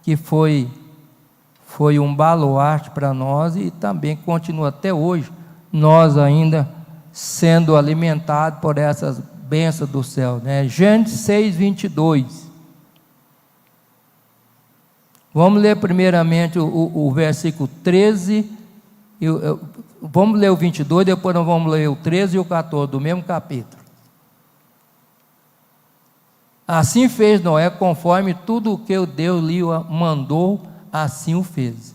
que foi um baluarte para nós e também continua até hoje, nós ainda sendo alimentados por essas bênçãos do céu, né? Gênesis 6, 22. Vamos ler primeiramente o versículo 13, vamos ler o 22, depois nós vamos ler o 13 e o 14 do mesmo capítulo. Assim fez Noé, conforme tudo o que o Deus lhe mandou, assim o fez.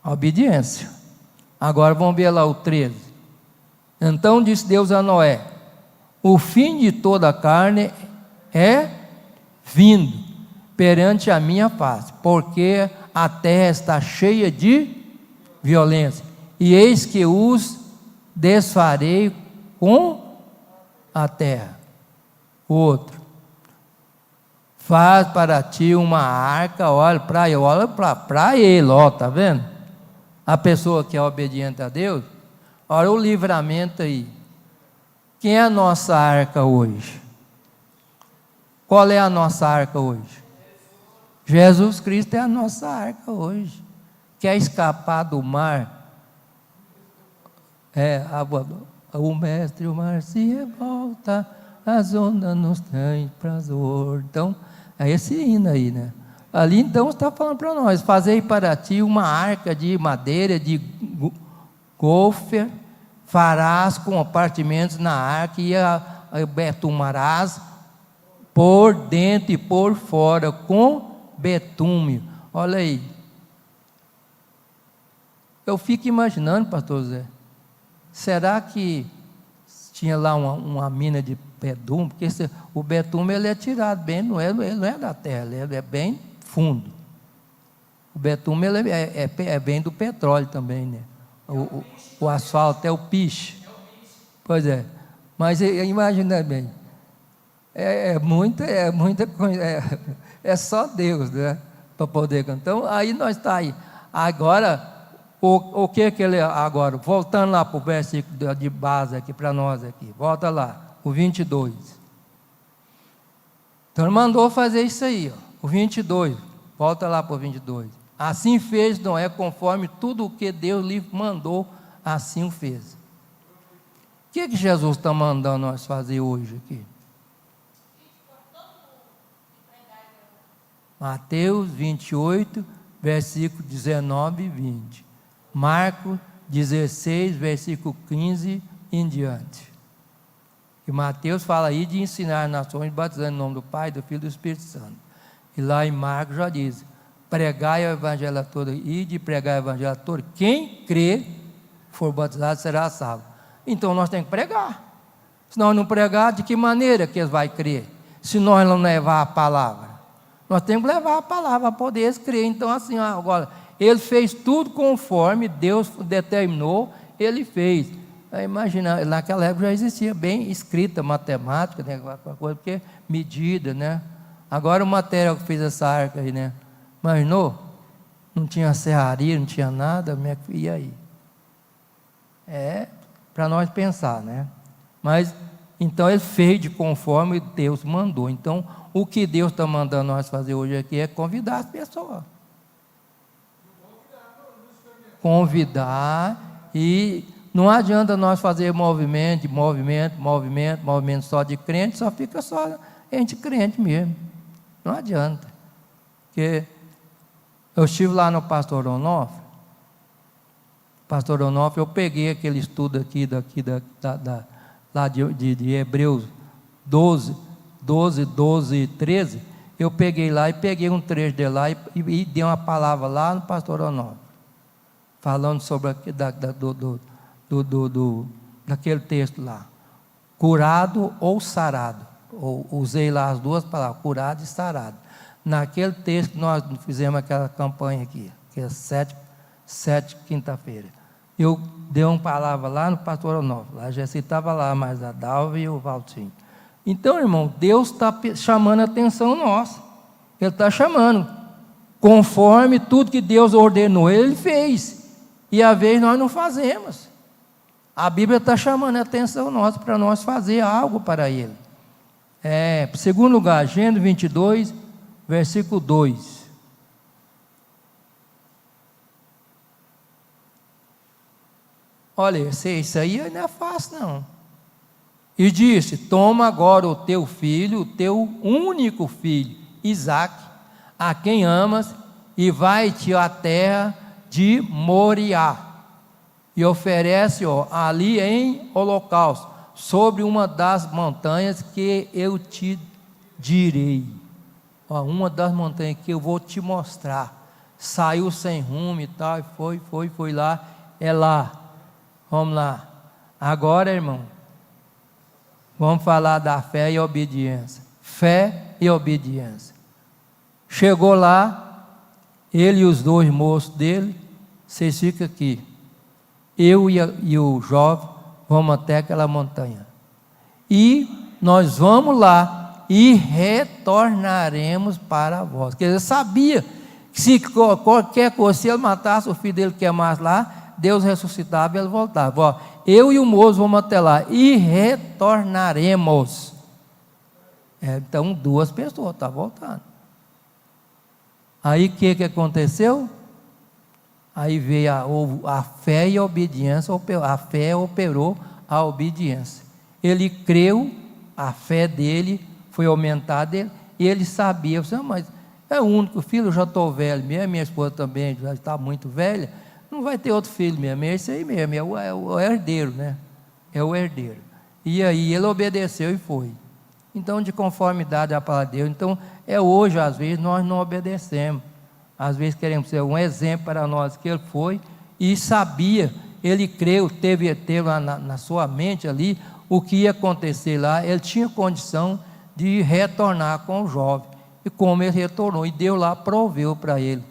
A obediência. Agora vamos ver lá o 13. Então disse Deus a Noé: o fim de toda a carne é vindo perante a minha face, porque a terra está cheia de violência, e eis que os desfarei com a terra. O outro: faz para ti uma arca, olha para ele, ó, tá vendo? A pessoa que é obediente a Deus, olha o livramento aí. Quem é a nossa arca hoje? Qual é a nossa arca hoje? Jesus Cristo é a nossa arca hoje. Quer escapar do mar? O mestre, o mar se revolta, as ondas nos têm prazor. Então, é esse hino aí, né? Ali então está falando para nós: fazei para ti uma arca de madeira, de gofer, farás compartimentos na arca e a betumarás por dentro e por fora com betume. Olha aí. Eu fico imaginando, pastor Zé, será que tinha lá uma mina de betume? Porque o betume ele é tirado bem, ele não é da terra, ele é bem fundo. O betume ele é bem do petróleo também, né? O asfalto é o piche. Pois é. Mas imagina bem, é muita coisa, é só Deus, né? Para poder cantar. Então, aí nós está aí. Agora, o que ele agora? Voltando lá para o versículo de base aqui para nós aqui. Volta lá, o 22. Então ele mandou fazer isso aí, ó, o 22. Volta lá para o 22. Assim fez Noé, conforme tudo o que Deus lhe mandou, assim o fez. O que Jesus está mandando nós fazer hoje aqui? Mateus 28, versículo 19 e 20. Marcos 16, versículo 15 em diante. E Mateus fala aí de ensinar as nações, batizando em nome do Pai, do Filho e do Espírito Santo. E lá em Marcos já diz: pregai o evangelho a todo, e de pregar o evangelho a todo, quem crê, for batizado, será salvo. Então nós temos que pregar. Se nós não pregar, de que maneira que eles vão crer? Se nós não levar a palavra. Nós temos que levar a palavra para poder crer. Então assim, agora, ele fez tudo conforme Deus determinou, ele fez. Imagina, naquela época já existia bem escrita matemática, né, coisa, porque medida, né? Agora o material que fez essa arca aí, né? Imaginou? não tinha serraria, não tinha nada, e aí? É para nós pensar, né? Mas, então ele fez de conforme Deus mandou. Então, o que Deus está mandando nós fazer hoje aqui é convidar as pessoas. Convidar, e não adianta nós fazer movimento só de crente, só fica só gente crente mesmo. Não adianta. Porque eu estive lá no Pastor Onofre, eu peguei aquele estudo aqui lá de Hebreus 12 e 13, eu peguei lá e peguei um trecho de lá e dei uma palavra lá no Pastor Onofre, falando sobre daquele texto lá, curado ou sarado. Usei lá as duas palavras, curado e sarado. Naquele texto que nós fizemos aquela campanha aqui, que é sete quinta-feira. Eu dei uma palavra lá no Pastor Onofre, lá já estava lá, mais a Dalva e o Valtinho. Então, irmão, Deus está chamando a atenção nossa. Ele está chamando. Conforme tudo que Deus ordenou, Ele fez. E às vezes nós não fazemos. A Bíblia está chamando a atenção nossa para nós fazer algo para Ele. Segundo lugar, Gênesis 22, versículo 2. Olha, isso aí não é fácil não. E disse: toma agora o teu filho, o teu único filho, Isaque, a quem amas, e vai-te à terra de Moriá, e oferece-o ali em holocausto, sobre uma das montanhas que eu te direi. Uma das montanhas que eu vou te mostrar. Saiu sem rumo e tal, e foi lá, é lá. Vamos lá. Agora, irmão, vamos falar da fé e obediência. Fé e obediência. Chegou lá, ele e os dois moços dele, vocês ficam aqui. Eu e o jovem vamos até aquela montanha. E nós vamos lá e retornaremos para vós. Quer dizer, sabia que se qualquer coisa, se ele matasse o filho dele que queimasse lá, Deus ressuscitava e ele voltava. Eu e o moço vamos até lá e retornaremos. Então, duas pessoas estão voltando. Aí o que aconteceu? Aí veio a fé e a obediência. A fé operou a obediência. Ele creu, a fé dele foi aumentada, e ele sabia, mas é o único filho, eu já estou velho mesmo, minha esposa também já está muito velha, não vai ter outro filho mesmo, é esse aí mesmo, é o herdeiro, né? É o herdeiro. E aí ele obedeceu e foi. Então, de conformidade à palavra de Deus. Então, hoje, às vezes, nós não obedecemos. Às vezes queremos ser um exemplo para nós, que ele foi e sabia, ele creu, teve lá na sua mente ali o que ia acontecer lá. Ele tinha condição de retornar com o jovem, e como ele retornou, e Deus lá proveu para ele,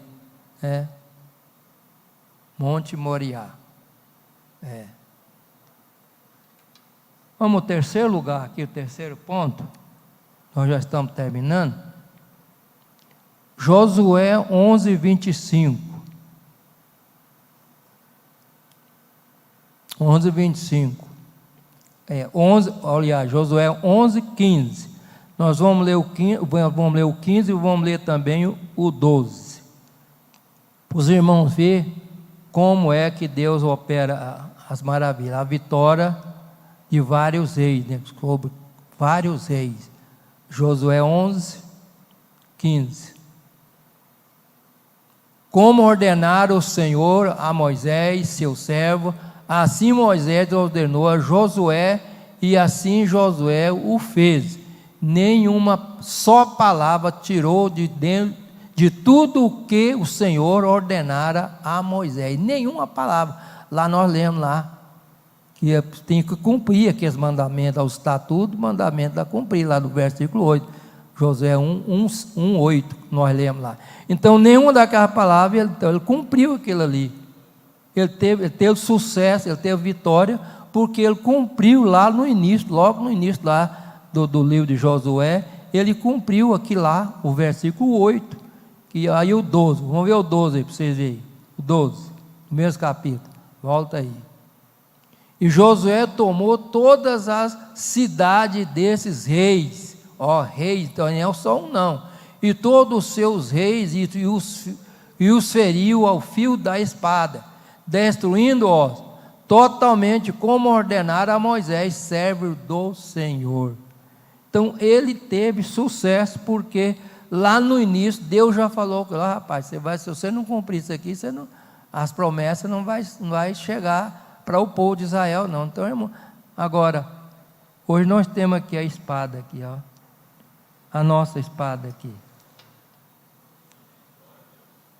Monte Moriá. Vamos ao terceiro lugar aqui, o terceiro ponto, nós já estamos terminando. Josué 11, 25. 11, 25. Aliás, Josué 11, 15. Nós vamos ler o 15 e vamos ler também o 12. Para os irmãos verem como é que Deus opera as maravilhas. A vitória de vários reis, né? Sobre vários reis. Josué 11, 15. Como ordenara o Senhor a Moisés, seu servo, assim Moisés ordenou a Josué, e assim Josué o fez. Nenhuma só palavra tirou de dentro de tudo o que o Senhor ordenara a Moisés. Nenhuma palavra. Lá nós lemos lá, que tem que cumprir aqueles mandamentos, os estatutos, mandamentos a cumprir, lá no versículo 8. Josué 1, 8, nós lemos lá. Então, nenhuma daquelas palavras, ele cumpriu aquilo ali. Ele teve sucesso, ele teve vitória, porque ele cumpriu lá no início, logo no início lá do livro de Josué, ele cumpriu aqui lá, o versículo 8, que aí o 12, vamos ver o 12 aí para vocês verem. O 12, no mesmo capítulo. Volta aí. E Josué tomou todas as cidades desses reis. Reis, então não é só um não. E todos os seus reis e os feriu ao fio da espada, destruindo-os totalmente, como ordenara a Moisés, servo do Senhor. Então ele teve sucesso, porque lá no início Deus já falou: rapaz, se você não cumprir isso aqui, as promessas não vai chegar para o povo de Israel, não. Então, irmão, agora, hoje nós temos aqui a espada aqui, ó, a nossa espada aqui.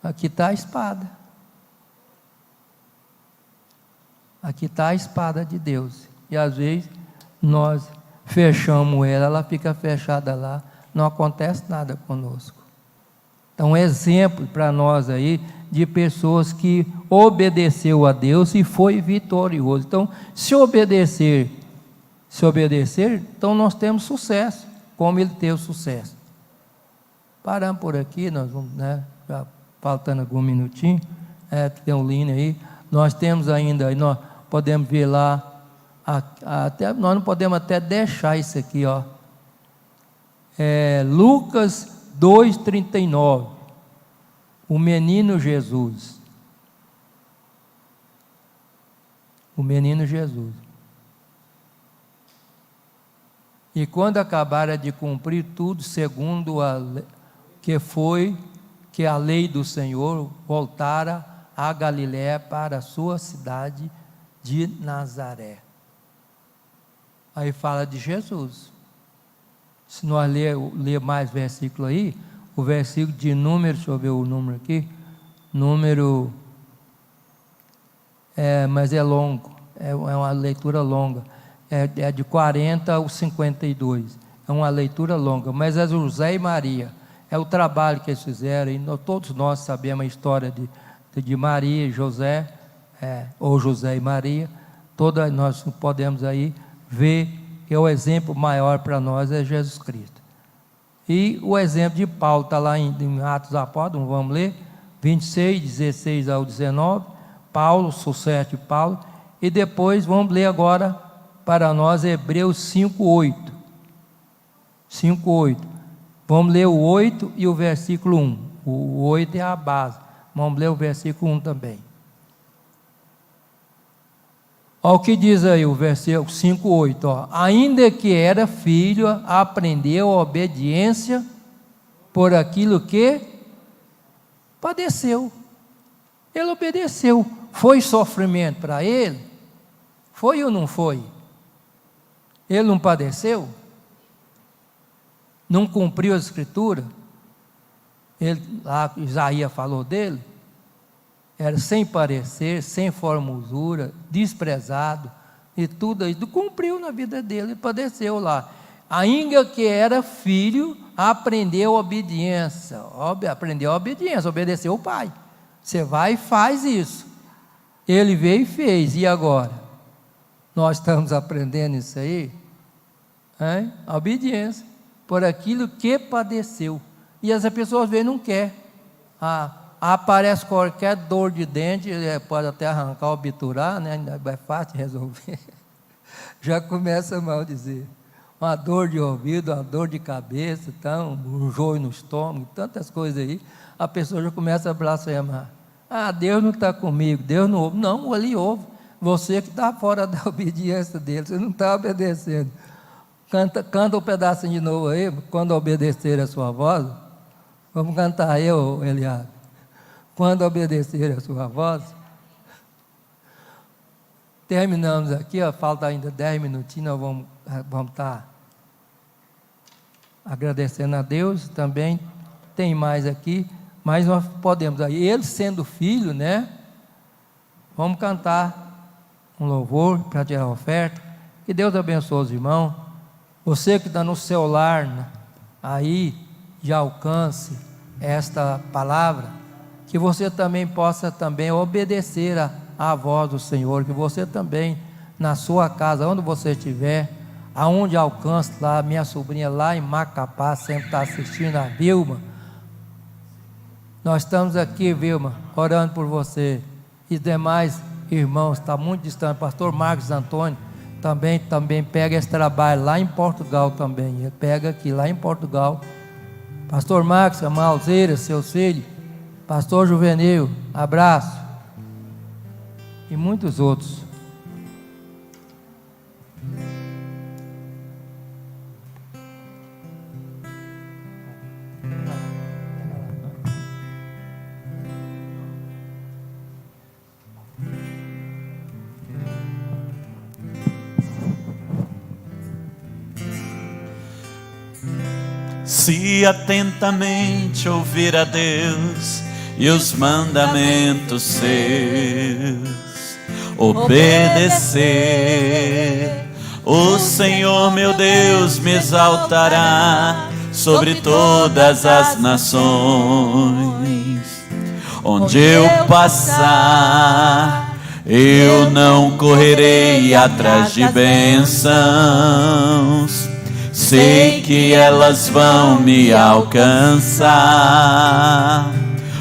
Aqui está a espada. Aqui está a espada de Deus. E às vezes nós fechamos ela fica fechada lá, não acontece nada conosco. Então, exemplo para nós aí de pessoas que obedeceu a Deus e foi vitorioso. Então, se obedecer, então nós temos sucesso, como ele teve sucesso. Paramos por aqui, nós vamos, já faltando algum minutinho, tem um linha aí, nós temos ainda, nós podemos ver lá, nós não podemos até deixar isso aqui, ó, Lucas 2,39, o menino Jesus. O menino Jesus. E quando acabara de cumprir tudo, segundo que a lei do Senhor, voltara a Galiléia para a sua cidade de Nazaré. Aí fala de Jesus. Se nós ler mais versículo aí, o versículo de número, deixa eu ver o número aqui, mas é longo, é uma leitura longa, é de 40 ao 52, é uma leitura longa, mas é José e Maria, é o trabalho que eles fizeram, e todos nós sabemos a história de Maria e José, ou José e Maria, nós podemos aí ver que o exemplo maior para nós é Jesus Cristo. E o exemplo de Paulo está lá em Atos dos Apóstolos, vamos ler, 26, 16 ao 19, Paulo, sucesso de Paulo, e depois vamos ler agora para nós Hebreus 5:8. 5:8. Vamos ler o 8 e o versículo 1. O 8 é a base. Vamos ler o versículo 1 também. Olha o que diz aí o versículo 5:8. Ainda que era filho, aprendeu a obediência por aquilo que padeceu. Ele obedeceu. Foi sofrimento para ele? Foi ou não foi? Ele não padeceu? Não cumpriu a escritura? Lá Isaías falou dele, era sem parecer, sem formosura, desprezado, e tudo isso cumpriu na vida dele, e padeceu lá. Ainda que era filho, aprendeu a obediência, obedeceu o pai. Você vai e faz isso. Ele veio e fez, e agora? Nós estamos aprendendo isso aí, a obediência, por aquilo que padeceu. E as pessoas veem e não quer. Aparece qualquer dor de dente, pode até arrancar, obturar, é fácil resolver. Já começa a maldizer. Uma dor de ouvido, uma dor de cabeça, um joio no estômago, tantas coisas aí, a pessoa já começa a blasfemar. Deus não está comigo, Deus não ouve. Não, ele ouve. Você que está fora da obediência dele, você não está obedecendo. Canta um pedacinho de novo aí, quando obedecer a sua voz. Vamos cantar aí, Eliade. Quando obedecer a sua voz. Terminamos aqui, falta ainda 10 minutinhos, nós vamos estar agradecendo a Deus também. Tem mais aqui, mas nós podemos aí, ele sendo filho, vamos cantar um louvor para tirar a oferta. Que Deus abençoe os irmãos. Você que está no seu lar, aí já alcance esta palavra, que você também possa também obedecer a voz do Senhor, que você também, na sua casa, onde você estiver, aonde alcance lá, minha sobrinha lá em Macapá, sempre está assistindo a Vilma, Nós estamos aqui, Vilma, orando por você. E demais irmãos, está muito distante. Pastor Marcos Antônio também pega esse trabalho lá em Portugal também. Ele pega aqui, lá em Portugal. Pastor Marcos, a Alzeira, seus filhos. Pastor Juvenil, abraço. E muitos outros. Se atentamente ouvir a Deus e os mandamentos seus, obedecer, o Senhor meu Deus me exaltará sobre todas as nações. Onde eu passar, eu não correrei atrás de bênçãos. Sei que elas vão me alcançar.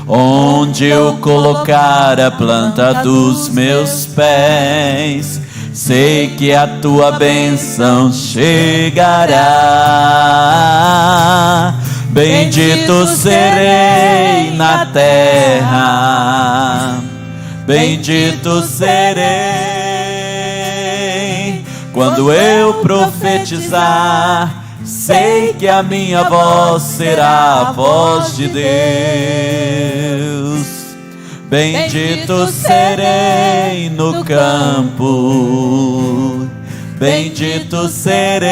Onde eu colocar a planta dos meus pés, sei que a tua bênção chegará. Bendito serei na terra, bendito serei quando eu profetizar. Sei que a minha voz será a voz de Deus. Bendito serei no campo, bendito serei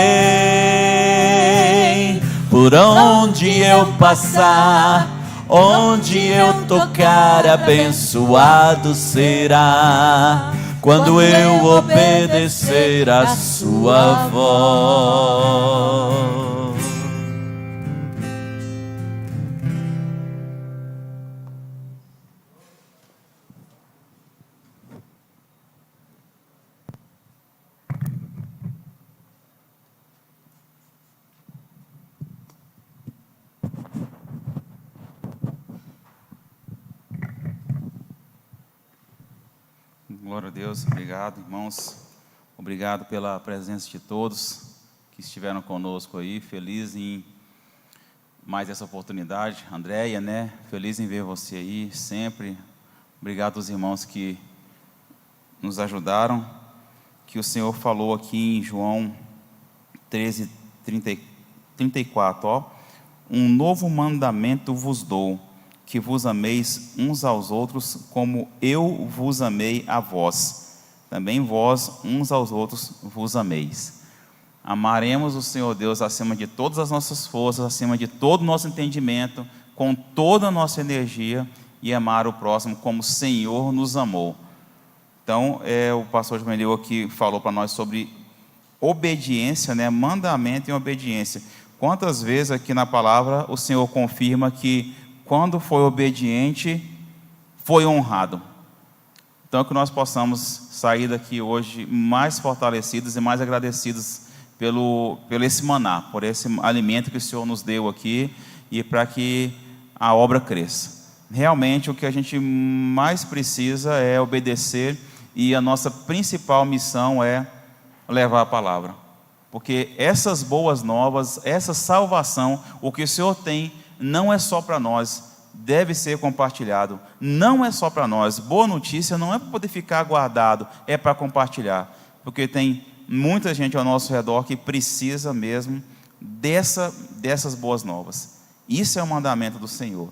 por onde eu passar. Onde eu tocar, abençoado será quando eu obedecer a sua voz. Glória a Deus, obrigado, irmãos. Obrigado pela presença de todos que estiveram conosco aí. Feliz em mais essa oportunidade. Andréia, né? Feliz em ver você aí sempre. Obrigado aos irmãos que nos ajudaram. Que o Senhor falou aqui em João 13, 34, ó. Um novo mandamento vos dou, que vos ameis uns aos outros como eu vos amei a vós. Também vós uns aos outros vos ameis. Amaremos o Senhor Deus acima de todas as nossas forças, acima de todo o nosso entendimento, com toda a nossa energia, e amar o próximo como o Senhor nos amou. Então, o pastor Juvenil aqui falou para nós sobre obediência, né? Mandamento e obediência. Quantas vezes aqui na palavra o Senhor confirma que quando foi obediente, foi honrado. Então, que nós possamos sair daqui hoje mais fortalecidos e mais agradecidos pelo esse maná, por esse alimento que o Senhor nos deu aqui, e para que a obra cresça. Realmente, o que a gente mais precisa é obedecer, e a nossa principal missão é levar a palavra. Porque essas boas novas, essa salvação, o que o Senhor tem, não é só para nós, deve ser compartilhado. Não é só para nós. Boa notícia não é para poder ficar guardado, é para compartilhar. Porque tem muita gente ao nosso redor que precisa mesmo dessas boas novas. Isso é o mandamento do Senhor.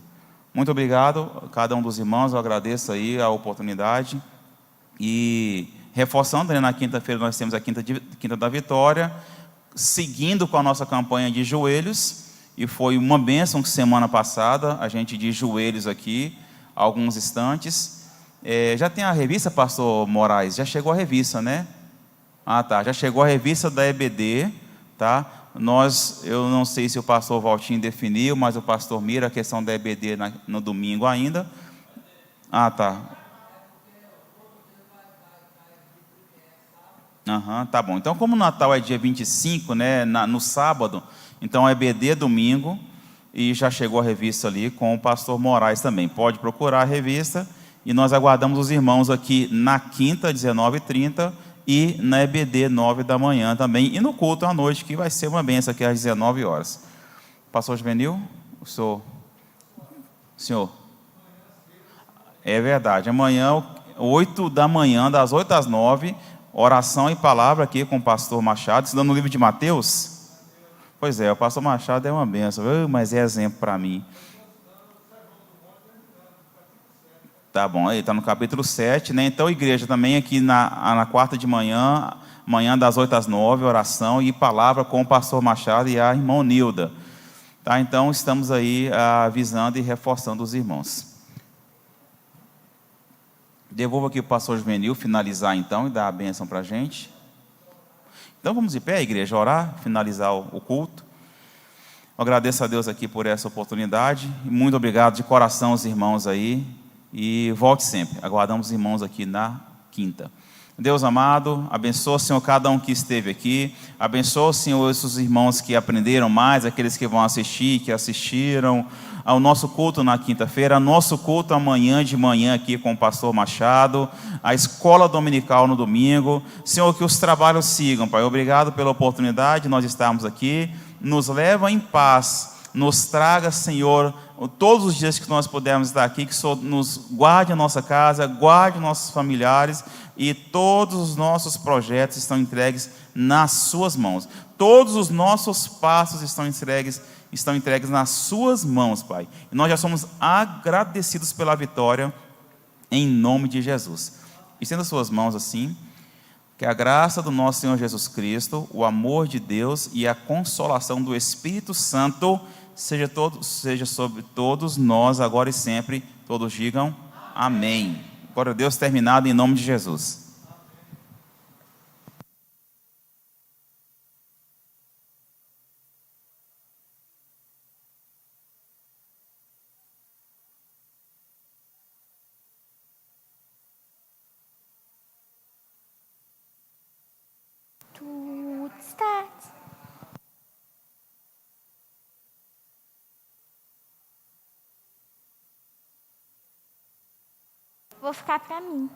Muito obrigado a cada um dos irmãos, eu agradeço aí a oportunidade. E reforçando, né, na quinta-feira nós temos a Quinta da Vitória, seguindo com a nossa campanha de joelhos. E foi uma bênção que semana passada, a gente de joelhos aqui, alguns instantes. Já tem a revista, pastor Moraes? Já chegou a revista, né? Ah, tá. Já chegou a revista da EBD, tá? Eu não sei se o pastor Valtinho definiu, mas o pastor Mira, a questão da EBD no domingo ainda. Ah, tá. Tá bom. Então, como o Natal é dia 25, né, no sábado, então a EBD é domingo, e já chegou a revista ali com o pastor Moraes também. Pode procurar a revista e nós aguardamos os irmãos aqui na quinta, 19h30 e na EBD, 9 da manhã também, e no culto à noite, que vai ser uma benção aqui às 19 horas. Pastor Juvenil, o senhor? É verdade, amanhã, 8 da manhã, das 8 às 9, oração e palavra aqui com o pastor Machado, estudando no livro de Mateus. Pois é, o pastor Machado é uma benção, mas é exemplo para mim. Tá bom, aí está no capítulo 7, né? Então, igreja também aqui na quarta de manhã, das 8 às 9, oração e palavra com o pastor Machado e a irmã Nilda. Tá? Então, estamos aí avisando e reforçando os irmãos. Devolvo aqui para o pastor Juvenil finalizar então e dar a bênção para a gente. Então vamos de pé, igreja, orar, finalizar o culto. Eu agradeço a Deus aqui por essa oportunidade. Muito obrigado de coração aos irmãos aí. E volte sempre. Aguardamos os irmãos aqui na quinta. Deus amado, abençoa, Senhor, cada um que esteve aqui. Abençoa, Senhor, esses irmãos que aprenderam mais, aqueles que vão assistir, que assistiram ao nosso culto na quinta-feira, nosso culto amanhã de manhã aqui com o pastor Machado, a escola dominical no domingo. Senhor, que os trabalhos sigam, Pai. Obrigado pela oportunidade de nós estarmos aqui. Nos leva em paz. Nos traga, Senhor, todos os dias que nós pudermos estar aqui, que o Senhor nos guarde a nossa casa, guarde nossos familiares, e todos os nossos projetos estão entregues nas suas mãos. Todos os nossos passos estão entregues nas suas mãos, Pai. E nós já somos agradecidos pela vitória, em nome de Jesus. Estenda as suas mãos assim. Que a graça do nosso Senhor Jesus Cristo, o amor de Deus e a consolação do Espírito Santo seja sobre todos nós, agora e sempre. Todos digam amém. Glória a Deus, terminado em nome de Jesus. Vou ficar para mim.